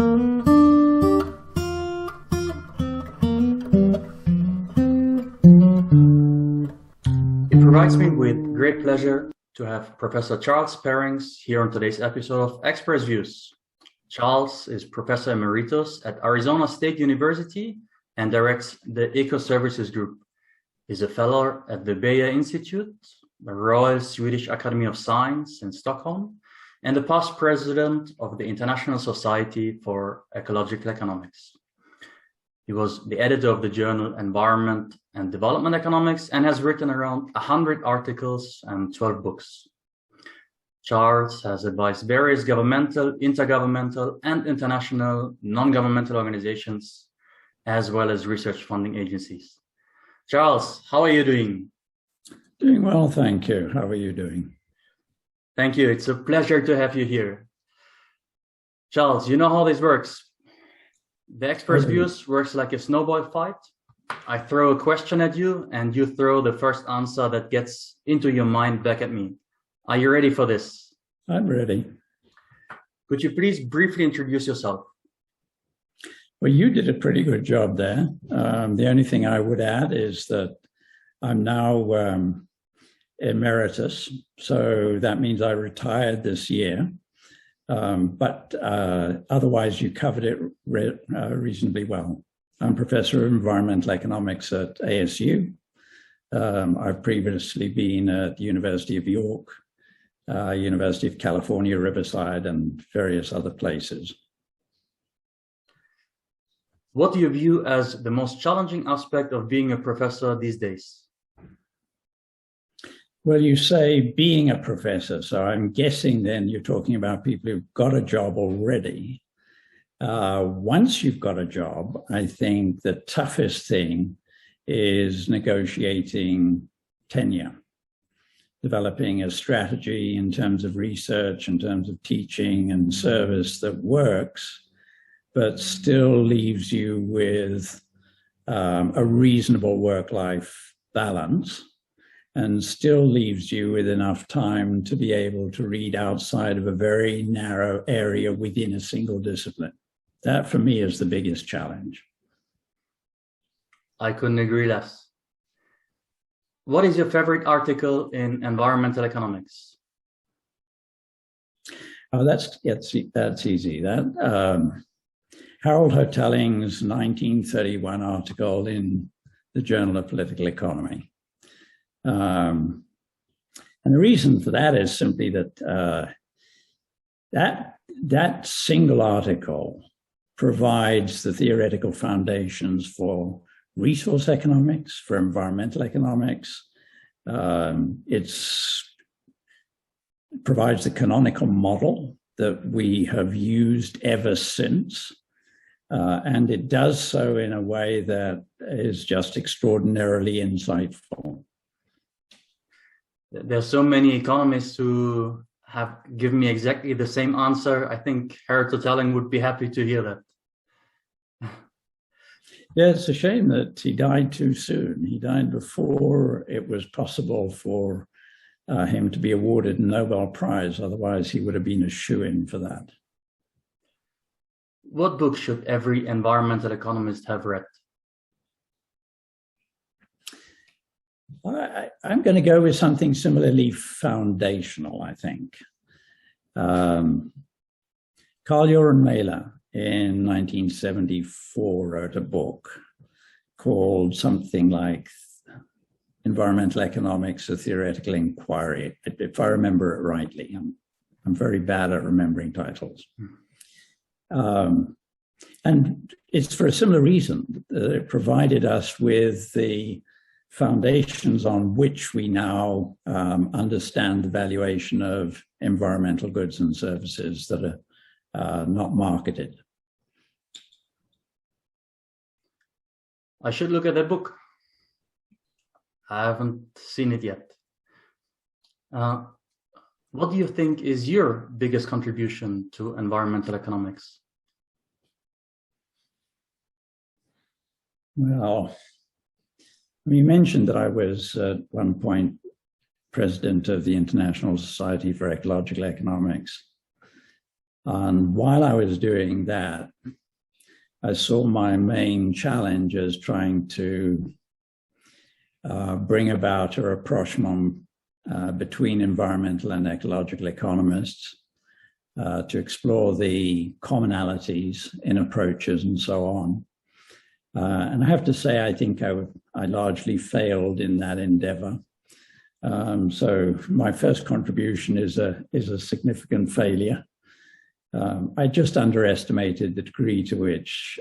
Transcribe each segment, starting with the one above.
It provides me with great pleasure to have Professor Charles Perrings here on today's episode of Express Views. Charles is Professor Emeritus at Arizona State University and directs the Eco-Services Group. He's a fellow at the Bea Institute, the Royal Swedish Academy of Science in Stockholm, and the past president of the International Society for Ecological Economics. He was the editor of the journal Environment and Development Economics and has written around 100 articles and 12 books. Charles has advised various governmental, intergovernmental, and international non-governmental organizations, as well as research funding agencies. Charles, how are you doing? Doing well, thank you. How are you doing? Thank you. It's a pleasure to have you here. Charles, you know how this works. The Express Views works like a snowball fight. I throw a question at you, and you throw the first answer that gets into your mind back at me. Are you ready for this? I'm ready. Could you please briefly introduce yourself? Well, you did a pretty good job there. The only thing I would add is that I'm now emeritus, so that means I retired this year. But otherwise, you covered it reasonably well. I'm Professor of Environmental Economics at ASU. I've previously been at the University of York, University of California, Riverside, and various other places. What do you view as the most challenging aspect of being a professor these days? Well, you say being a professor, so I'm guessing then you're talking about people who've got a job already. Once you've got a job, I think the toughest thing is negotiating tenure, developing a strategy in terms of research, in terms of teaching and service that works, but still leaves you with a reasonable work-life balance, and still leaves you with enough time to be able to read outside of a very narrow area within a single discipline. That, for me, is the biggest challenge. I couldn't agree less. What is your favorite article in environmental economics? Oh, that's easy. Harold Hotelling's 1931 article in the Journal of Political Economy. And the reason for that is simply that that single article provides the theoretical foundations for resource economics, for environmental economics. It provides the canonical model that we have used ever since. And it does so in a way that is just extraordinarily insightful. There's so many economists who have given me exactly the same answer. I think Harold Hotelling would be happy to hear that. Yeah, it's a shame that he died too soon. He died before it was possible for him to be awarded a Nobel Prize. Otherwise, he would have been a shoo-in for that. What book should every environmental economist have read? I'm going to go with something similarly foundational, I think. Carl Joran Mehler in 1974 wrote a book called something like Environmental Economics, a Theoretical Inquiry, if I remember it rightly. I'm very bad at remembering titles. And it's for a similar reason. It provided us with the foundations on which we now understand the valuation of environmental goods and services that are not marketed. I should look at that book. I haven't seen it yet. What do you think is your biggest contribution to environmental economics? Well, you mentioned that I was at one point president of the International Society for Ecological Economics. And while I was doing that, I saw my main challenge as trying to bring about a rapprochement between environmental and ecological economists to explore the commonalities in approaches and so on. And I have to say, I think I largely failed in that endeavor. So my first contribution is a significant failure. I just underestimated the degree to which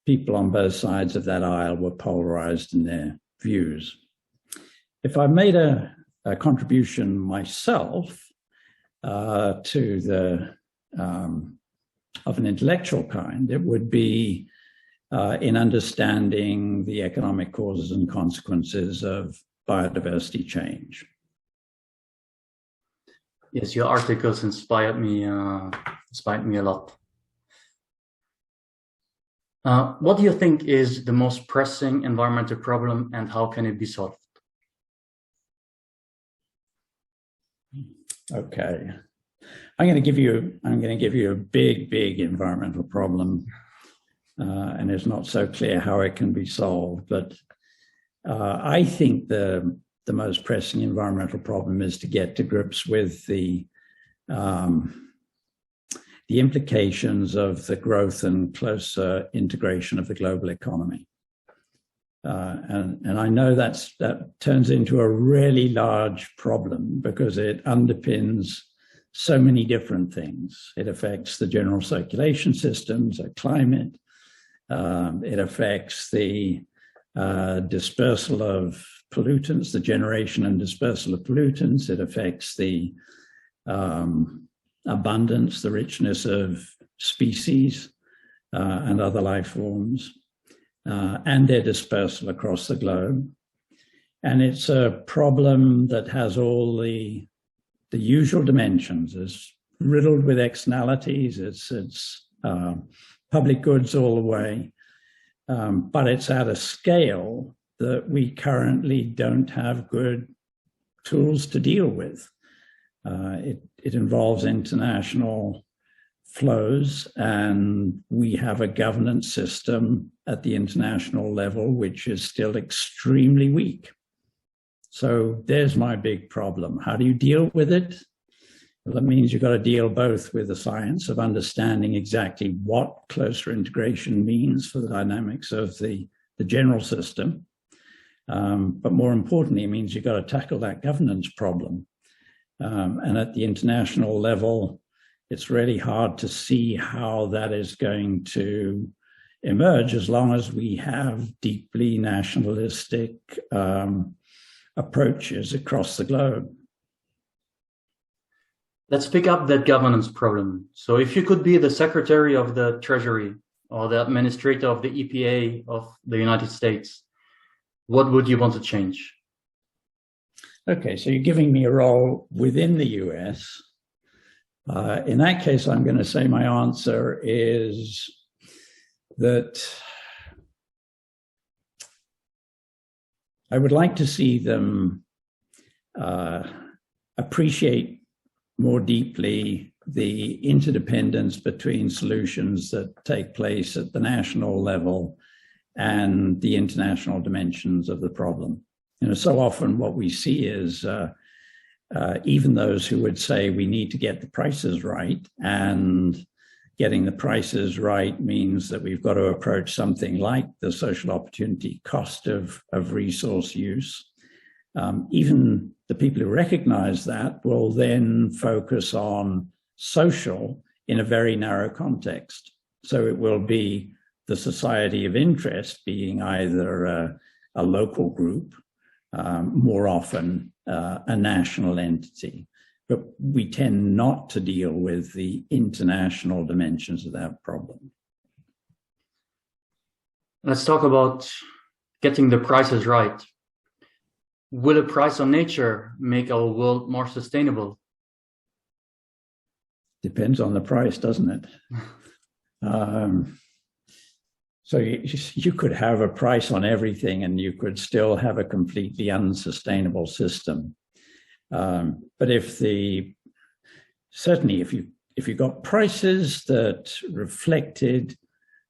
people on both sides of that aisle were polarized in their views. If I made a contribution myself to the of an intellectual kind, it would be in understanding the economic causes and consequences of biodiversity change. Yes, your articles inspired me a lot. What do you think is the most pressing environmental problem, and how can it be solved? Okay, I'm going to give you a big environmental problem, and it's not so clear how it can be solved. But I think the most pressing environmental problem is to get to grips with the implications of the growth and closer integration of the global economy. And I know that turns into a really large problem because it underpins so many different things. It affects the general circulation systems, the climate. It affects the dispersal of pollutants, the generation and dispersal of pollutants. It affects the abundance, the richness of species and other life forms, and their dispersal across the globe. And it's a problem that has all the usual dimensions. It's riddled with externalities. It's public goods all the way, but it's at a scale that we currently don't have good tools to deal with. It involves international flows, and we have a governance system at the international level which is still extremely weak. So there's my big problem. How do you deal with it? Well, that means you've got to deal both with the science of understanding exactly what closer integration means for the dynamics of the general system. But more importantly, it means you've got to tackle that governance problem. And at the international level, it's really hard to see how that is going to emerge as long as we have deeply nationalistic approaches across the globe. Let's pick up that governance problem. So if you could be the Secretary of the Treasury or the Administrator of the EPA of the United States, what would you want to change? Okay, so you're giving me a role within the US. In that case, I'm going to say my answer is that I would like to see them appreciate more deeply the interdependence between solutions that take place at the national level and the international dimensions of the problem. You know, so often what we see is even those who would say we need to get the prices right, and getting the prices right means that we've got to approach something like the social opportunity cost of resource use. Even the people who recognize that will then focus on social in a very narrow context. So it will be the society of interest being either a local group, more often a national entity. But we tend not to deal with the international dimensions of that problem. Let's talk about getting the prices right. Will a price on nature make our world more sustainable? Depends on the price, doesn't it? So you could have a price on everything and you could still have a completely unsustainable system. But certainly if if you got prices that reflected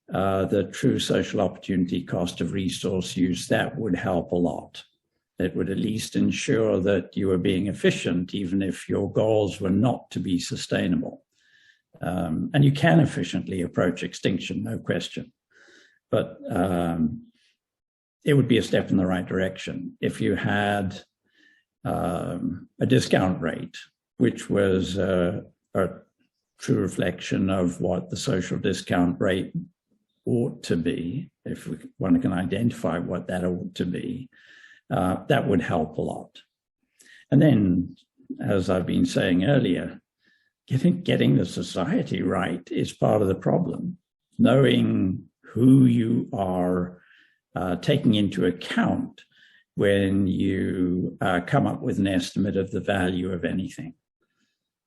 the true social opportunity cost of resource use, that would help a lot. It would at least ensure that you were being efficient, even if your goals were not to be sustainable. And you can efficiently approach extinction, no question. But it would be a step in the right direction if you had a discount rate, which was a true reflection of what the social discount rate ought to be, if one can identify what that ought to be. That would help a lot. And then, as I've been saying earlier, getting the society right is part of the problem. Knowing who you are taking into account when you come up with an estimate of the value of anything.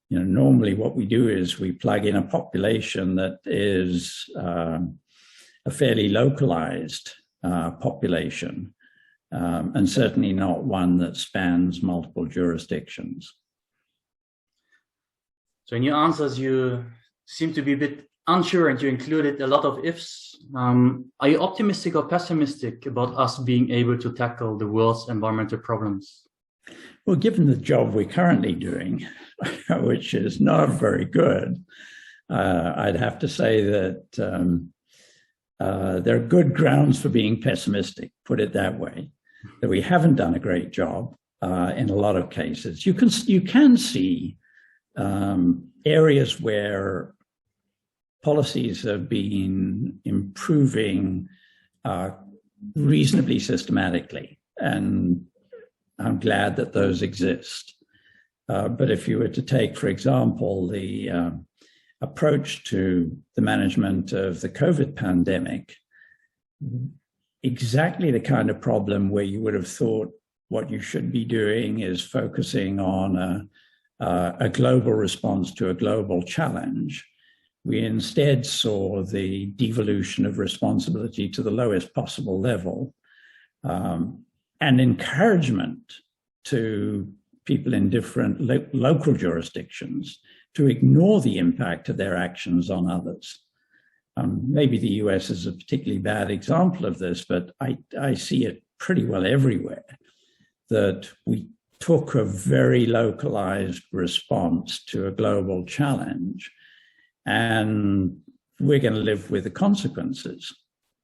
You know, normally what we do is we plug in a population that is a fairly localized population, and certainly not one that spans multiple jurisdictions. So in your answers, you seem to be a bit unsure and you included a lot of ifs. Are you optimistic or pessimistic about us being able to tackle the world's environmental problems? Well, given the job we're currently doing, which is not very good, I'd have to say that there are good grounds for being pessimistic, put it that way, that we haven't done a great job in a lot of cases. You can see areas where policies have been improving reasonably systematically, and I'm glad that those exist. But if you were to take, for example, the approach to the management of the COVID pandemic, exactly the kind of problem where you would have thought what you should be doing is focusing on a global response to a global challenge. We instead saw the devolution of responsibility to the lowest possible level, and encouragement to people in different local jurisdictions to ignore the impact of their actions on others. Maybe the US is a particularly bad example of this, but I see it pretty well everywhere, that we took a very localized response to a global challenge, and we're going to live with the consequences.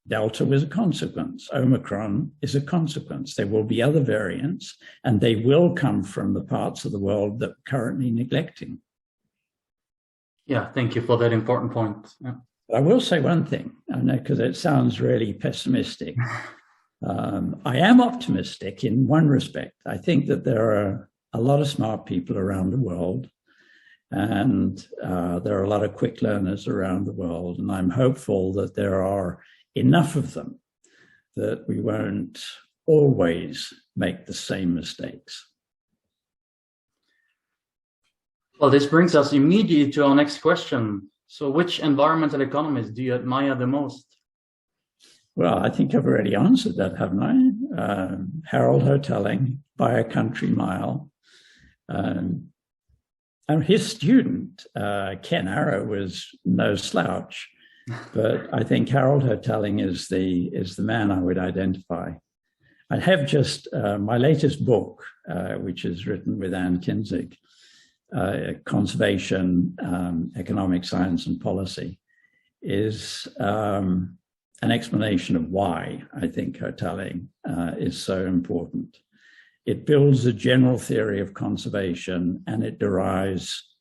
Delta was a consequence. Omicron is a consequence. There will be other variants, and they will come from the parts of the world that we're currently neglecting. Yeah, thank you for that important point. Yeah. I will say one thing, because it sounds really pessimistic. I am optimistic in one respect. I think that there are a lot of smart people around the world, and there are a lot of quick learners around the world, and I'm hopeful that there are enough of them that we won't always make the same mistakes. Well, this brings us immediately to our next question. So which environmental economists do you admire the most? Well, I think I've already answered that, haven't I? Harold Hotelling, by a country mile. And his student, Ken Arrow, was no slouch. But I think Harold Hotelling is the man I would identify. I have just my latest book, which is written with Ann Kinzig, Conservation, Economic Science and Policy, is an explanation of why I think Hotelling is so important. It builds a general theory of conservation, and it derives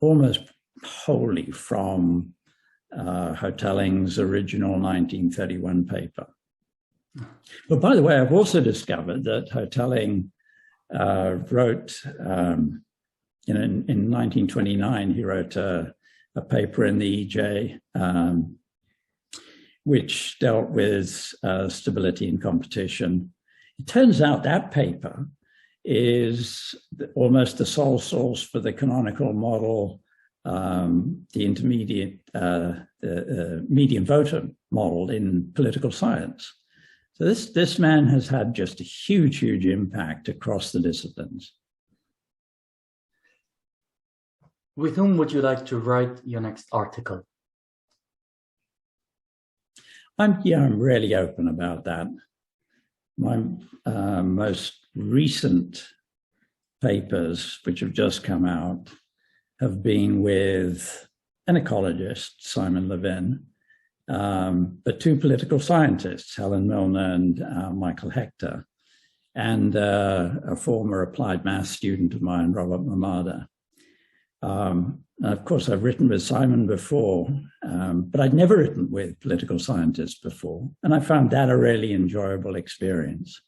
almost wholly from Hotelling's original 1931 paper. But by the way, I've also discovered that Hotelling wrote, in 1929, he wrote a paper in the EJ, which dealt with stability and competition. It turns out that paper is almost the sole source for the canonical model, the intermediate, the median voter model in political science. So this man has had just a huge, huge impact across the disciplines. With whom would you like to write your next article? I'm really open about that. My most recent papers, which have just come out, have been with an ecologist, Simon Levin, but two political scientists, Helen Milner and Michael Hector, and a former applied math student of mine, Robert Mamada. Of course, I've written with Simon before, but I'd never written with political scientists before, and I found that a really enjoyable experience.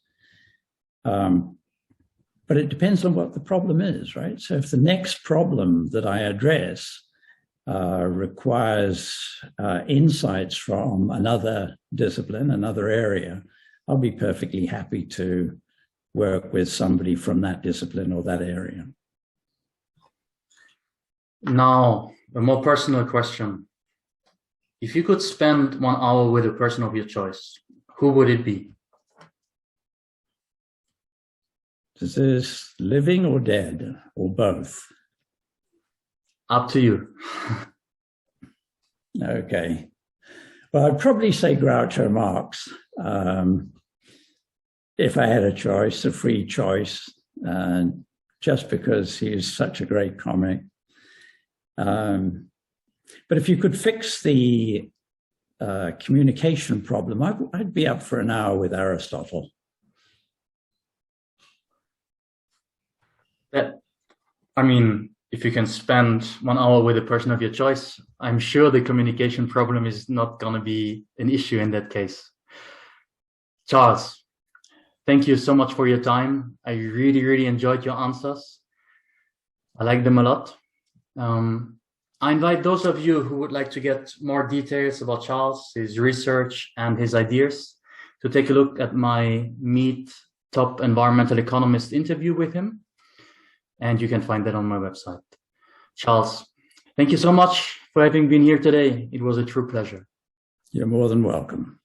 But it depends on what the problem is, right? So if the next problem that I address requires insights from another discipline, another area, I'll be perfectly happy to work with somebody from that discipline or that area. Now, a more personal question. If you could spend 1 hour with a person of your choice, who would it be? Is this living or dead, or both? Up to you. Okay. Well, I'd probably say Groucho Marx. If I had a choice, a free choice, just because he is such a great comic. But if you could fix the communication problem, I'd be up for an hour with Aristotle. I mean, if you can spend 1 hour with a person of your choice, I'm sure the communication problem is not going to be an issue in that case. Charles, thank you so much for your time. I really, really enjoyed your answers. I like them a lot. I invite those of you who would like to get more details about Charles, his research, and his ideas to take a look at my Meet Top Environmental Economist interview with him. And you can find that on my website. Charles, thank you so much for having been here today. It was a true pleasure. You're more than welcome.